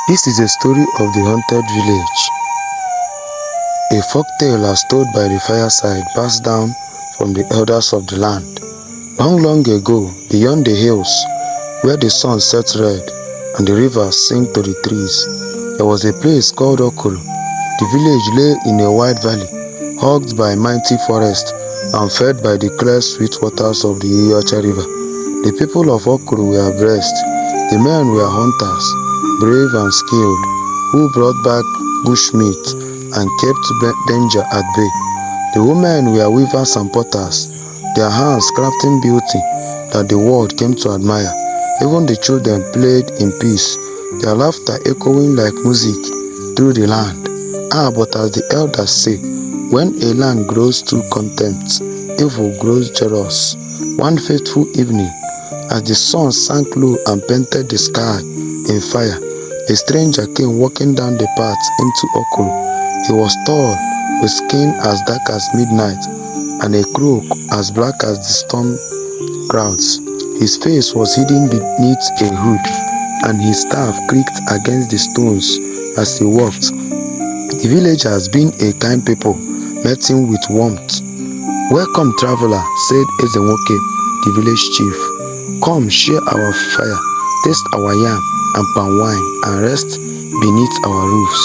This is a story of the haunted village, a folktale as told by the fireside passed down from the elders of the land. Long, long ago, beyond the hills, where the sun set red and the rivers sing to the trees, there was a place called Okoro. The village lay in a wide valley, hugged by mighty forest and fed by the clear sweet waters of the Iyocha river. The people of Okoro were blessed. The men were hunters, brave and skilled, who brought back bushmeat and kept danger at bay. The women were weavers and potters, their hands crafting beauty that the world came to admire. Even the children played in peace, their laughter echoing like music through the land. But as the elders say, when a land grows too contempt, evil grows jealous. One fateful evening, as the sun sank low and painted the sky in fire, a stranger came walking down the path into Okoro. He was tall, with skin as dark as midnight, and a cloak as black as the storm clouds. His face was hidden beneath a hood, and his staff creaked against the stones as he walked. The villagers, being a kind people, met him with warmth. "Welcome, traveler," said Ezenwoke, the village chief. "Come, share our fire, taste our yam and palm wine, and rest beneath our roofs."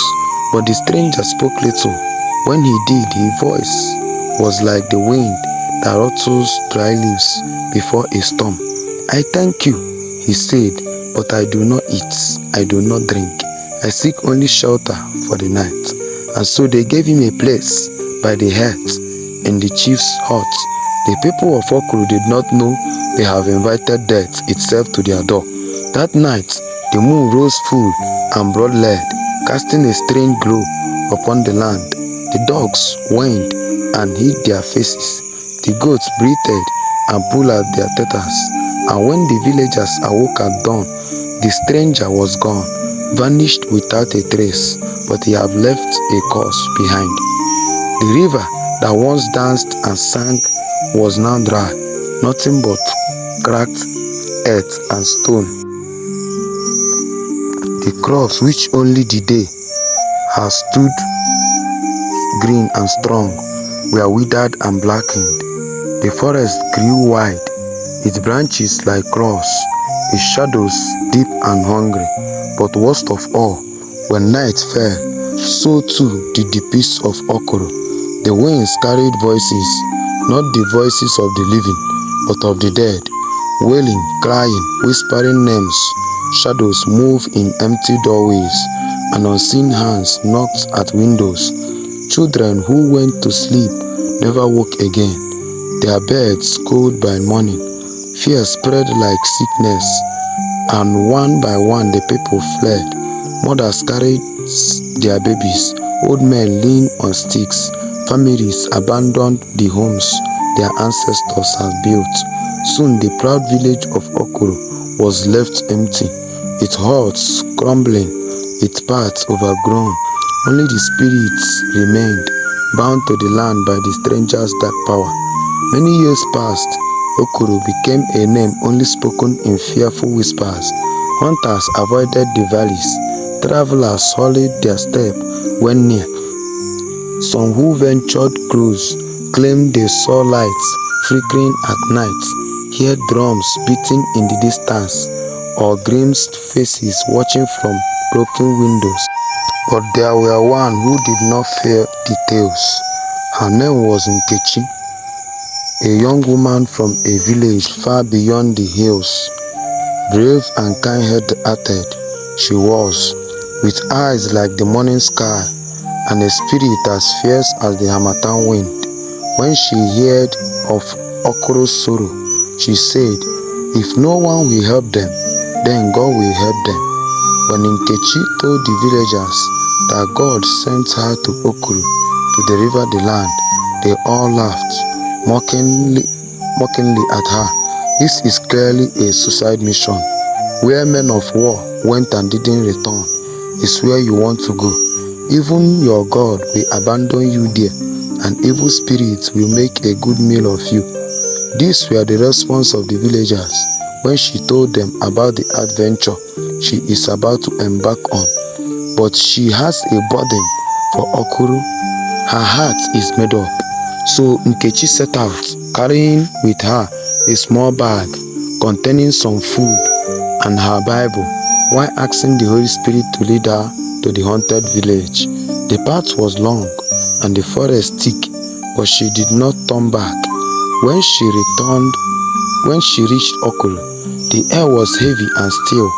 But the stranger spoke little. When he did, his voice was like the wind that rattles dry leaves before a storm. "I thank you," he said, "but I do not eat, I do not drink. I seek only shelter for the night." And so they gave him a place by the hearth in the chief's hut. The people of Okoro did not know they have invited death itself to their door. That night, the moon rose full and broad lead, casting a strange glow upon the land. The dogs whined and hid their faces. The goats bleated and pulled at their tethers. And when the villagers awoke at dawn, the stranger was gone, vanished without a trace, but he had left a curse behind. The river that once danced and sang was now dry, nothing but cracked earth and stone. The crops which only the day had stood green and strong were withered and blackened. The forest grew wide, its branches like claws, its shadows deep and hungry. But worst of all, when night fell, so too did the peace of Okoro. The winds carried voices, not the voices of the living, but of the dead, wailing, crying, whispering names. Shadows moved in empty doorways, and unseen hands knocked at windows. Children who went to sleep never woke again, their beds cold by morning. Fear spread like sickness, and one by one the people fled. Mothers carried their babies, old men leaned on sticks, families abandoned the homes their ancestors had built. Soon the proud village of Okoro was left empty, its huts crumbling, its paths overgrown. Only the spirits remained, bound to the land by the stranger's dark power. Many years passed. Okoro became a name only spoken in fearful whispers. Hunters avoided the valleys. Travelers hurried their step when near. Some who ventured close claimed they saw lights flickering at night, heard drums beating in the distance, or glimpsed faces watching from broken windows. But there were one who did not fear details. Her name was Nkechi, a young woman from a village far beyond the hills. Brave and kind-hearted she was, with eyes like the morning sky and a spirit as fierce as the harmattan wind. When she heard of Okoro's sorrow, she said, "If no one will help them, then God will help them." When Nkechi told the villagers that God sent her to Okoro to deliver the land, they all laughed mockingly at her. "This is clearly a suicide mission. Where men of war went and didn't return is where you want to go. Even your God will abandon you there, and evil spirits will make a good meal of you." These were the response of the villagers when she told them about the adventure she is about to embark on. But she has a burden for Okoro. Her heart is made up. So Nkechi set out, carrying with her a small bag containing some food and her Bible, while asking the Holy Spirit to lead her to the haunted village. The path was long and the forest thick, but she did not turn back. When she reached Okoro, the air was heavy and still.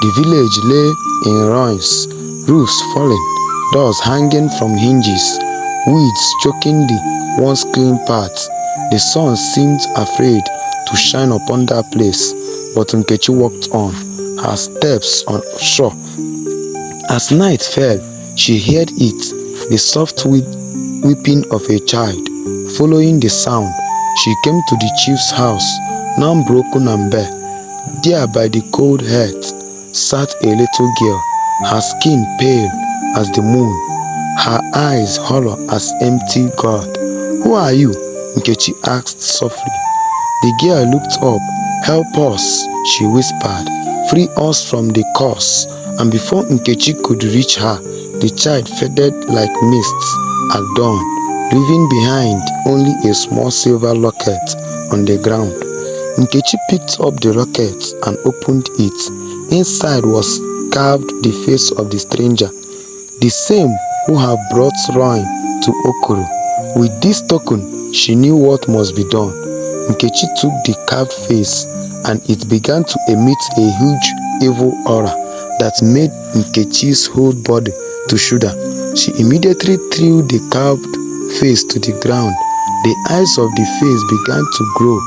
The village lay in ruins, roofs falling, doors hanging from hinges, weeds choking the once clean path. The sun seemed afraid to shine upon that place, but Nkechi walked on, her steps unsure. As night fell, she heard it, the soft weeping of a child. Following the sound, she came to the chief's house, now broken and bare. There by the cold hearth sat a little girl, her skin pale as the moon, her eyes hollow as empty God. "Who are you?" Nkechi asked softly. The girl looked up. "Help us," she whispered. "Free us from the curse." And before Nkechi could reach her, the child faded like mist at dawn, leaving behind only a small silver locket on the ground. Nkechi picked up the locket and opened it. Inside was carved the face of the stranger, the same who had brought ruin to Okoro. With this token, she knew what must be done. Nkechi took the carved face, and it began to emit a huge evil aura that made Nkechi's whole body to shudder. She immediately threw the carved face to the ground. The eyes of the face began to grow,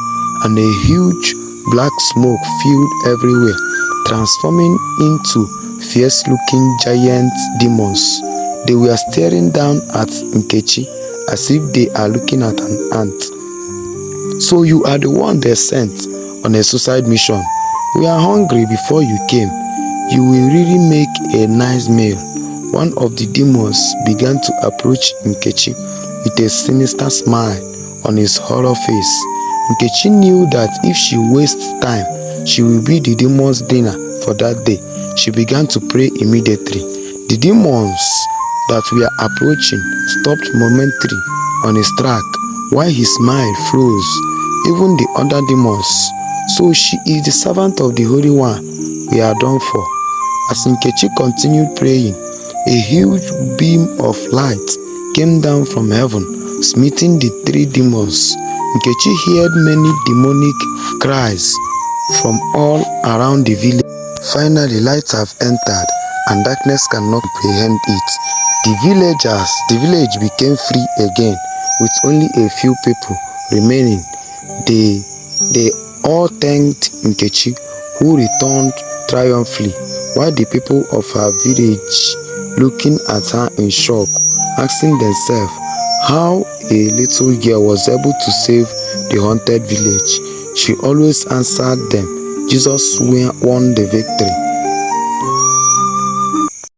and a huge black smoke filled everywhere, transforming into fierce-looking giant demons. They were staring down at Nkechi as if they are looking at an ant. "So you are the one they sent on a suicide mission. We are hungry before you came. You will really make a nice meal." One of the demons began to approach Nkechi with a sinister smile on his hollow face. Nkechi knew that if she wastes time, she will be the demon's dinner for that day. She began to pray immediately. The demons that were approaching stopped momentarily on his track, while his smile froze. Even the other demons. "So she is the servant of the Holy One. We are done for." As Nkechi continued praying, a huge beam of light came down from heaven, smiting the three demons. Nkechi heard many demonic cries from all around the village. Finally, lights have entered, and darkness cannot comprehend it. The village became free again, with only a few people remaining. They all thanked Nkechi, who returned triumphantly, while the people of her village looking at her in shock, asking themselves how a little girl was able to save the haunted village. She always answered them, "Jesus won the victory."